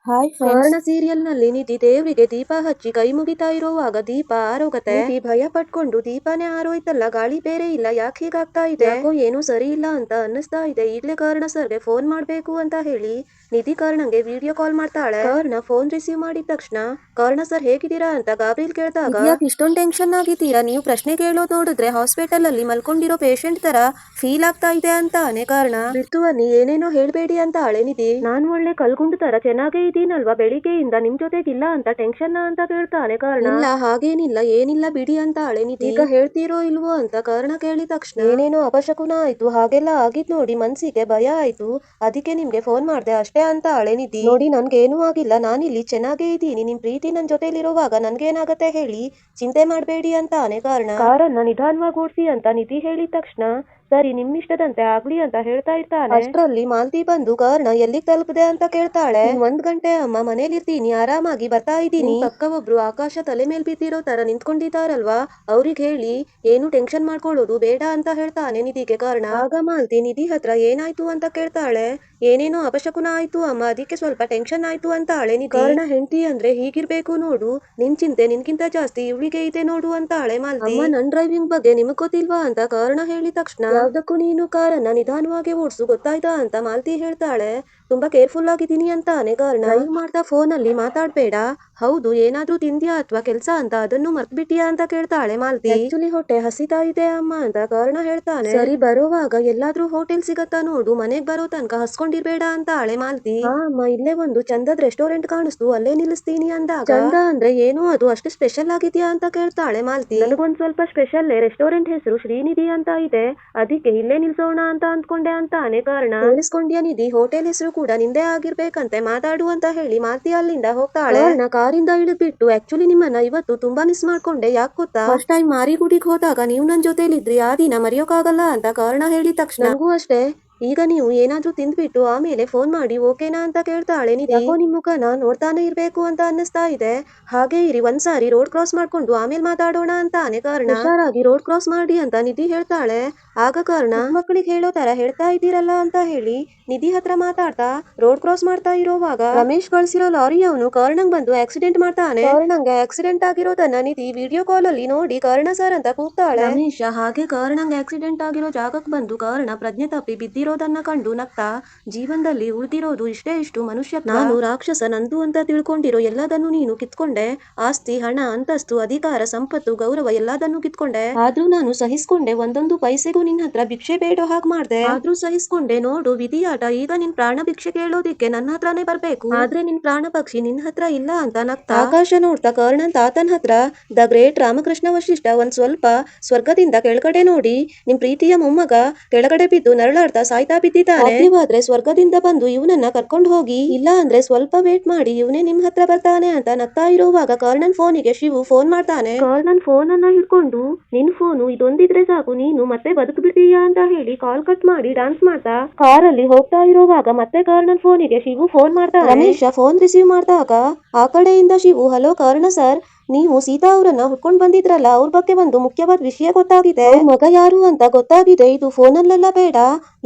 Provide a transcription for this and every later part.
Hi friends. Karna serial ನಲ್ಲಿ ನಿಧಿ ದೇವ್ರಿಗೆ ದೀಪ ಹಚ್ಚಿ ಕೈ ಮುಗಿತಾ ಇರುವಾಗ ದೀಪ ಆರೋಗತೆ. ನಿಧಿ ಭಯ ಪಟ್ಕೊಂಡು ದೀಪನೇ ಆರೋಯ್ತಲ್ಲ, ಗಾಳಿ ಬೇರೆ ಇಲ್ಲ, ಯಾಕೆ ಹೀಗಾಗ್ತಾ ಇದೆ, ಯಾಕೋ ಏನೂ ಸರಿ ಇಲ್ಲ ಅಂತ ಅನ್ನಿಸ್ತಾ ಇದೆ, ಈಗ್ಲೇ ಕರ್ಣ ಸರ್ಗೆ ಫೋನ್ ಮಾಡ್ಬೇಕು ಅಂತ ಹೇಳಿ ನಿಧಿ ಕರ್ಣಂಗೆ ವಿಡಿಯೋ ಕಾಲ್ ಮಾಡ್ತಾಳೆ. ಕರ್ಣ ಫೋನ್ ರಿಸೀವ್ ಮಾಡಿದ ತಕ್ಷಣ ಕರ್ಣ ಸರ್ ಹೇಗಿದ್ದೀರಾ ಅಂತ ಗಾಬ್ರಿಲ್ ಕೇಳಿದಾಗ, ಯಾಕೆ ಇಷ್ಟೊಂದು ಟೆನ್ಷನ್ ಆಗಿದ್ದೀರಾ, ನೀವು ಪ್ರಶ್ನೆ ಕೇಳೋದು ನೋಡಿದ್ರೆ ಹಾಸ್ಪಿಟಲ್ ಅಲ್ಲಿ ಮಲ್ಕೊಂಡಿರೋ ಪೇಷಂಟ್ ತರ ಫೀಲ್ ಆಗ್ತಾ ಇದೆ ಅಂತಾನೆ ಕರ್ಣ. ಬಿಡ್ತು ಅನ್ನಿ, ಏನೇನೋ ಹೇಳ್ಬೇಡಿ ಅಂತ ಅಳೆ ನಿಧಿ. ನಾನ್ ಒಳ್ಳೆ ಕಲ್ಗುಂಡು ತರ ಚೆನ್ನಾಗೇ ಇದೀನಲ್ವಾ, ಬೆಳಿಗ್ಗೆಯಿಂದ ನಿಮ್ ಜೊತೆಗಿಲ್ಲ ಅಂತ ಟೆನ್ಷನ್ ಅಂತ ಕೇಳ್ತಾನೆ ಕರ್ಣ. ಇಲ್ಲ ಹಾಗೇನಿಲ್ಲ, ಏನಿಲ್ಲ ಬಿಡಿ ಅಂತ ಅಳೆ ನಿಧಿ. ಈಗ ಹೇಳ್ತೀರೋ ಇಲ್ವೋ ಅಂತ ಕರ್ಣ ಕೇಳಿದ ತಕ್ಷಣ, ಏನೇನೋ ಅಪಶಕುನ ಆಯ್ತು, ಹಾಗೆಲ್ಲ ಆಗಿದ್ ನೋಡಿ ಮನ್ಸಿಗೆ ಭಯ ಆಯ್ತು, ಅದಕ್ಕೆ ನಿಮ್ಗೆ ಫೋನ್ ಮಾಡ್ದೆ ಅಷ್ಟೇ ಅಂತ ಅಳೆ ನಿಧಿ. ನೋಡಿ ನನ್ಗೇನೂ ಆಗಿಲ್ಲ, ನಾನಿಲ್ಲಿ ಚೆನ್ನಾಗೇ ಇದ್ದೀನಿ, ನಿಮ್ ಪ್ರೀತಿ ನನ್ ಜೊತೆಲಿರುವಾಗ ನನ್ಗೇನಾಗತ್ತೆ ಹೇಳಿ, ಚಿಂತೆ ಮಾಡ್ಬೇಡಿ ಅಂತ ಅನೆ ಕರ್ಣ. ಕಾರನ್ನ ನಿಧಾನವಾಗಿ ಓಡಿಸಿ ಅಂತ ನಿಧಿ ಹೇಳಿದ ತಕ್ಷಣ, ಸರಿ ನಿಮ್ಮಿಷ್ಟದಂತೆ ಆಗ್ಲಿ ಅಂತ ಹೇಳ್ತಾ ಇರ್ತಾನೆ. ಅಷ್ಟರಲ್ಲಿ ಮಾಲ್ತಿ ಬಂದು ಕರ್ಣ ಎಲ್ಲಿಗೆ ತಲುಪದೆ ಅಂತ ಕೇಳ್ತಾಳೆ. 1 ಗಂಟೆ ಅಮ್ಮ, ಮನೇಲಿರ್ತೀನಿ, ಆರಾಮಾಗಿ ಬರ್ತಾ ಇದ್ದೀನಿ, ಪಕ್ಕ ಒಬ್ರು ಆಕಾಶ ತಲೆ ಮೇಲ್ ಬಿದ್ದಿರೋ ತರ ನಿಂತ್ಕೊಂಡಿದ್ದಾರಲ್ವಾ, ಅವ್ರಿಗೆ ಹೇಳಿ ಏನು ಟೆನ್ಷನ್ ಮಾಡ್ಕೊಳ್ಳೋದು ಬೇಡ ಅಂತ ಹೇಳ್ತಾನೆ ನಿಧಿಗೆ ಕರ್ಣ. ಆಗ ಮಾಲ್ತಿ ನಿಧಿ ಹತ್ರ ಏನಾಯ್ತು ಅಂತ ಕೇಳ್ತಾಳೆ. ಏನೇನೋ ಅಪಶಕುನ ಆಯ್ತು ಅಮ್ಮ, ಅದಕ್ಕೆ ಸ್ವಲ್ಪ ಟೆನ್ಷನ್ ಆಯ್ತು ಅಂತ ಅಳೆ ನಿಧಿ. ಕರ್ಣ ಹೆಂಡತಿ ಅಂದ್ರೆ ಹೀಗಿರ್ಬೇಕು ನೋಡು, ನಿನ್ ಚಿಂತೆ ನಿನ್ಗಿಂತ ಜಾಸ್ತಿ ಇವಳಿಗೆ ಇದೆ ನೋಡು ಅಂತ ಅಳೆ ಮಾಲ್ತಿ. ಅಮ್ಮ ನನ್ ಡ್ರೈವಿಂಗ್ ಬಗ್ಗೆ ನಿಮಗ್ ಗೊತ್ತಿಲ್ವಾ ಅಂತ ಕರ್ಣ ಹೇಳಿದ ತಕ್ಷಣ, ಯಾವ್ದಕ್ಕೂ ನೀನು ಕಾರನ್ನ ನಿಧಾನವಾಗಿ ಓಡಿಸು ಗೊತ್ತಾಯ್ತಾ ಅಂತ ಮಾಲ್ತಿ ಹೇಳ್ತಾಳೆ. ತುಂಬಾ ಕೇರ್ಫುಲ್ ಆಗಿದ್ದೀನಿ ಅಂತ ಅನೆ ಕರ್ಣ. ಡ್ರೈವ್ ಮಾಡ್ತಾ ಫೋನ್ ಅಲ್ಲಿ ಮಾತಾಡ್ಬೇಡ, ಹೌದು ಏನಾದ್ರೂ ತಿಂದ್ಯಾ ಅಥವಾ ಕೆಲ್ಸ ಅಂತ ಅದನ್ನು ಮರ್ತ್ಬಿಟ್ಟಿಯಾ ಅಂತ ಕೇಳ್ತಾಳೆ ಮಾಲ್ತಿ. ಆಕ್ಚುಲಿ ಹೊಟ್ಟೆ ಹಸಿತಾ ಇದೆ ಅಮ್ಮ ಅಂತ ಕರ್ಣ ಹೇಳ್ತಾನೆ. ಸರಿ ಬರೋವಾಗ ಎಲ್ಲಾದ್ರೂ ಹೋಟೆಲ್ ಸಿಗತ್ತಾ ನೋಡು, ಮನೆಗ್ ಬರೋ ತನಕ ಹಸ್ಕೊಂಡಿರ್ಬೇಡ ಅಂತ ಅಳೆ ಮಾಲ್ತಿ. ಹಾ ಅಮ್ಮ, ಇಲ್ಲೇ ಒಂದು ಚಂದದ ರೆಸ್ಟೋರೆಂಟ್ ಕಾಣಿಸ್ತು, ಅಲ್ಲೇ ನಿಲ್ಲಿಸ್ತೀನಿ ಅಂದಾಗ, ಚಂದ ಅಂದ್ರೆ ಏನು, ಅದು ಅಷ್ಟು ಸ್ಪೆಷಲ್ ಆಗಿದ್ಯಾ ಅಂತ ಕೇಳ್ತಾಳೆ ಮಾಲ್ತಿ. ನನಗೊಂದ್ ಸ್ವಲ್ಪ ಸ್ಪೆಷಲ್, ರೆಸ್ಟೋರೆಂಟ್ ಹೆಸರು ಶ್ರೀನಿಧಿ ಅಂತ ಇದೆ, ಅದಕ್ಕೆ ಇಲ್ಲೇ ನಿಲ್ಸೋಣ ಅಂತ ಅಂದ್ಕೊಂಡೆ ಅಂತ ಅನೆ ಕರ್ಣ. ಕೇಳಿಸ್ಕೊಂಡ್ಯಾ ನಿಧಿ, ಹೋಟೆಲ್ ಹೆಸರು ಕೂಡ ನಿಂದೇ ಆಗಿರ್ಬೇಕಂತೆ, ಮಾತಾಡು ಅಂತ ಹೇಳಿ ಮಾಲ್ತಿ ಅಲ್ಲಿಂದ ಹೋಗ್ತಾಳೆ. ಕಾರಿಂದ ಇಳಿದ್ಬಿಟ್ಟು, ಆಕ್ಚುಲಿ ನಿಮ್ಮನ್ನ ಇವತ್ತು ತುಂಬಾ ಮಿಸ್ ಮಾಡ್ಕೊಂಡೆ, ಯಾಕೆ ಗೊತ್ತಾ, ಫಸ್ಟ್ ಟೈಮ್ ಮಾರಿಗುಡಿಗೆ ಹೋದಾಗ ನೀವು ನನ್ ಜೊತೆಲಿದ್ರಿ, ಆ ದಿನ ಮರೆಯೋಕ್ಕಾಗಲ್ಲ ಅಂತ ಕರ್ಣ ಹೇಳಿದ ತಕ್ಷಣ, ನನಗೂ ಅಷ್ಟೇ, ಈಗ ನೀವು ಏನಾದ್ರೂ ತಿಂದ್ಬಿಟ್ಟು ಆಮೇಲೆ ಫೋನ್ ಮಾಡಿ ಓಕೆನಾ ಅಂತ ಕೇಳ್ತಾಳೆ ನಿಧಿ. ಯಾಕೋ ನಿಮ್ ಮುಖನ ನೋಡ್ತಾನೆ ಇರ್ಬೇಕು ಅಂತ ಅನ್ನಿಸ್ತಾ ಇದೆ, ಹಾಗೆ ಇರಿ, ಒಂದ್ಸಾರಿ ರೋಡ್ ಕ್ರಾಸ್ ಮಾಡ್ಕೊಂಡು ಆಮೇಲೆ ಮಾತಾಡೋಣ ಅಂತ ಅನೆ ಕರ್ಣ. ಹುಷಾರಾಗಿ ರೋಡ್ ಕ್ರಾಸ್ ಮಾಡಿ ಅಂತ ನಿಧಿ ಹೇಳ್ತಾಳೆ. ಆಗ ಕರ್ಣ, ಮಕ್ಕಳಿಗೆ ಹೇಳೋ ತರ ಹೇಳ್ತಾ ಇದ್ದೀರಲ್ಲ ಅಂತ ಹೇಳಿ ನಿಧಿ ಹತ್ರ ಮಾತಾಡ್ತಾ ರೋಡ್ ಕ್ರಾಸ್ ಮಾಡ್ತಾ ಇರೋವಾಗ, ರಮೇಶ್ ಕಳ್ಸಿರೋ ಲಾರಿ ಅವನು ಕರ್ಣಂಗ್ ಬಂದು ಆಕ್ಸಿಡೆಂಟ್ ಮಾಡ್ತಾನೆ. ಕರ್ಣಂಗೆ ಆಕ್ಸಿಡೆಂಟ್ ಆಗಿರೋದನ್ನ ನಿಧಿ ವಿಡಿಯೋ ಕಾಲ್ ಅಲ್ಲಿ ನೋಡಿ ಕರ್ಣ ಸರ್ ಅಂತ ಕೂಗ್ತಾಳೆ. ರಮೇಶ ಹಾಗೆ ಕರ್ಣಂಗ್ ಆಕ್ಸಿಡೆಂಟ್ ಆಗಿರೋ ಜಾಗಕ್ಕೆ ಬಂದು ಕರ್ಣ ಪ್ರಜ್ಞೆ ತಪ್ಪಿ ಬಿದ್ದಿರೋದನ್ನ ಕಂಡು ನಗ್ತಾ, ಜೀವನದಲ್ಲಿ ಉಳಿದಿರೋದು ಇಷ್ಟು ಮನುಷ್ಯ, ನಾನು ರಾಕ್ಷಸ, ನಂದು ಅಂತ ತಿಳ್ಕೊಂಡಿರೋ ಎಲ್ಲದನ್ನು ನೀನು ಕಿತ್ಕೊಂಡೆ, ಆಸ್ತಿ, ಹಣ, ಅಂತಸ್ತು, ಅಧಿಕಾರ, ಸಂಪತ್ತು, ಗೌರವ ಎಲ್ಲದನ್ನು ಕಿತ್ಕೊಂಡೆ, ಆದ್ರೂ ನಾನು ಸಹಿಸ್ಕೊಂಡೆ, ಒಂದೊಂದು ಪೈಸೆಗೂ ನಿನ್ ಹತ್ರ ಭಿಕ್ಷೆ ಬೇಡೋ ಹಾಗೆ ಮಾಡ್ದೆ, ಆದ್ರೂ ಸಹಿಸ್ಕೊಂಡೆ, ನೋಡು ವಿಧಿಯಾಟ, ಈಗ ನಿನ್ ಪ್ರಾಣ ಭಿಕ್ಷೆ ಕೇಳೋದಿಕ್ಕೆ ನನ್ನ ಹತ್ರನೇ ಬರ್ಬೇಕು, ಆದ್ರೆ ನಿನ್ ಪ್ರಾಣ ಪಕ್ಷಿ ನಿನ್ ಹತ್ರ ಇಲ್ಲ ಅಂತ ನಗ್ತಾ ಆಕಾಶ ನೋಡ್ತಾ ಕರ್ಣನ್ ತಾತನ್ ಹತ್ರ, ದ ಗ್ರೇಟ್ ರಾಮಕೃಷ್ಣ ವಶಿಷ್ಠ ಒಂದ್ ಸ್ವಲ್ಪ ಸ್ವರ್ಗದಿಂದ ಕೆಳಗಡೆ ನೋಡಿ ನಿಮ್ ಪ್ರೀತಿಯ ಮೊಮ್ಮಗ ಕೆಳಗಡೆ ಬಿದ್ದು ನರಳಾಡ್ತಾ ಸಾಯ್ತಾ ಬಿದ್ದಿದ್ದಾನೆ, ನೀವಾದ್ರೆ ಸ್ವರ್ಗದಿಂದ ಬಂದು ಇವನನ್ನ ಕರ್ಕೊಂಡು ಹೋಗಿ, ಇಲ್ಲ ಅಂದ್ರೆ ಸ್ವಲ್ಪ ವೇಟ್ ಮಾಡಿ, ಇವನೇ ನಿಮ್ ಹತ್ರ ಬರ್ತಾನೆ ಅಂತ ನಗ್ತಾ ಇರುವಾಗ ಕರ್ಣನ್ ಫೋನಿಗೆ ಶಿವು ಫೋನ್ ಮಾಡ್ತಾನೆ. ಕರ್ಣನ್ ಫೋನ್ ಅನ್ನ ಹಿಡ್ಕೊಂಡು, ನಿನ್ ಫೋನು ಇದೊಂದಿದ್ರೆ ಸಾಕು, ನೀನು ಮತ್ತೆ ಬದುಕ್ಬಿಡ್ತೀಯಾ ಅಂತ ಹೇಳಿ ಕಾಲ್ ಕಟ್ ಮಾಡಿ ಡಾನ್ಸ್ ಮಾಡ್ತಾ ಕಾರಲ್ಲಿ ಹೋಗ್ತಾ ಇರುವಾಗ ಮತ್ತೆ ಕರ್ಣನ್ ಫೋನಿಗೆ ಶಿವು ಫೋನ್ ಮಾಡ್ತಾನೆ. ರಮೇಶ ಫೋನ್ ರಿಸೀವ್ ಮಾಡಿದಾಗ ಆ ಕಡೆಯಿಂದ ಶಿವು, ಹಲೋ ಕರ್ಣ ಸರ್, ನೀವು ಸೀತಾ ಅವರನ್ನ ಹುಡ್ಕೊಂಡ್ ಬಂದಿದ್ರಲ್ಲ, ಅವ್ರ ಬಗ್ಗೆ ಒಂದು ಮುಖ್ಯವಾದ ವಿಷಯ ಗೊತ್ತಾಗಿದೆ, ಮಗ ಯಾರು ಅಂತ ಗೊತ್ತಾಗಿದೆ, ಇದು ಫೋನಲ್ಲೆಲ್ಲ ಬೇಡ,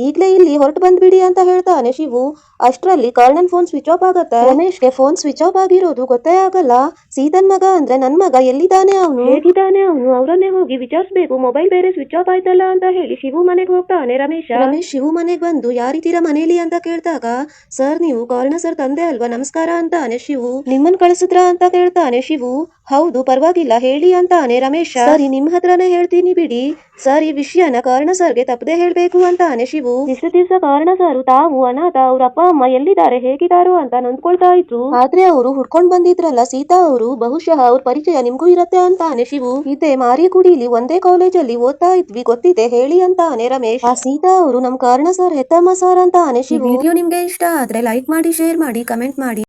ಈಗ್ಲೇ ಇಲ್ಲಿ ಹೊರಟು ಬಂದ್ಬಿಡಿ ಅಂತ ಹೇಳ್ತಾನೆ ಶಿವು. ಅಷ್ಟ್ರಲ್ಲಿ ಕರ್ಣನ್ ಫೋನ್ ಸ್ವಿಚ್ ಆಫ್ ಆಗತ್ತೆ. ರಮೇಶ್ಗೆ ಫೋನ್ ಸ್ವಿಚ್ ಆಫ್ ಆಗಿರೋದು ಗೊತ್ತೇ ಆಗಲ್ಲ. ಸೀತನ್ ಮಗ ಅಂದ್ರೆ ನನ್ ಮಗ, ಎಲ್ಲಿದ್ದಾನೆ ಅವನು, ಹೇಗಿದ್ದಾನೆ ಅವನು, ಅವರನ್ನೇ ಹೋಗಿ ವಿಚಾರಿಸ್ಬೇಕು, ಮೊಬೈಲ್ ಬೇರೆ ಸ್ವಿಚ್ ಆಫ್ ಆಯ್ತಲ್ಲ ಅಂತ ಹೇಳಿ ಶಿವು ಮನೆಗೆ ಹೋಗ್ತಾನೆ. ರಮೇಶ್ ಶಿವು ಮನೆಗೆ ಬಂದು, ಯಾರಿದ್ದೀರಾ ಮನೇಲಿ ಅಂತ ಕೇಳಿದಾಗ, ಸರ್ ನೀವು ಕರ್ಣ ಸರ್ ತಂದೆ ಅಲ್ವಾ, ನಮಸ್ಕಾರ ಅಂತಾನೆ ಶಿವು. ನಿಮ್ಮನ್ ಕಳಿಸಿದ್ರ ಅಂತ ಕೇಳ್ತಾನೆ ಶಿವು. ಹೌದು ಪರವಾಗಿಲ್ಲ ಹೇಳಿ ಅಂತಾನೆ ರಮೇಶ. ಸರಿ ನಿಮ್ ಹತ್ರನೇ ಹೇಳ್ತೀನಿ ಬಿಡಿ ಸರ್, ಈ ವಿಷಯನ ಕರ್ಣ ಸರ್ಗೆ ತಪ್ಪದೆ ಹೇಳ್ಬೇಕು ಅಂತಾನೆ ಶಿವು. ಇಷ್ಟು ದಿವಸ ಕರ್ಣ ಸರ್ ತಾವು ಅನಾಥ, ಅವ್ರ ಅಪ್ಪ ಅಮ್ಮ ಎಲ್ಲಿದ್ದಾರೆ ಹೇಗಿದ್ದಾರೋ ಅಂತ ನೊಂದ್ಕೊಳ್ತಾ ಇದ್ರು, ಆದ್ರೆ ಅವರು ಹುಡ್ಕೊಂಡ್ ಬಂದಿದ್ರಲ್ಲ ಸೀತಾ ಅವರು, ಬಹುಶಃ ಅವ್ರ ಪರಿಚಯ ನಿಮ್ಗೂ ಇರತ್ತೆ ಅಂತಾನೆ ಶಿವು. ಇದೆ ಮಾರಿಗುಡಿಲಿ ಒಂದೇ ಕಾಲೇಜಲ್ಲಿ ಓದ್ತಾ ಇದ್ವಿ, ಗೊತ್ತಿದೆ ಹೇಳಿ ಅಂತಾನೆ ರಮೇಶ್. ಆ ಸೀತಾ ಅವರು ನಮ್ ಕರ್ಣ ಸರ್ ಹೆತ್ತಮ್ಮ ಸರ್ ಅಂತಾನೆ ಶಿವು. ವಿಡಿಯೋ ನಿಮ್ಗೆ ಇಷ್ಟ ಆದ್ರೆ ಲೈಕ್ ಮಾಡಿ, ಶೇರ್ ಮಾಡಿ, ಕಮೆಂಟ್ ಮಾಡಿ.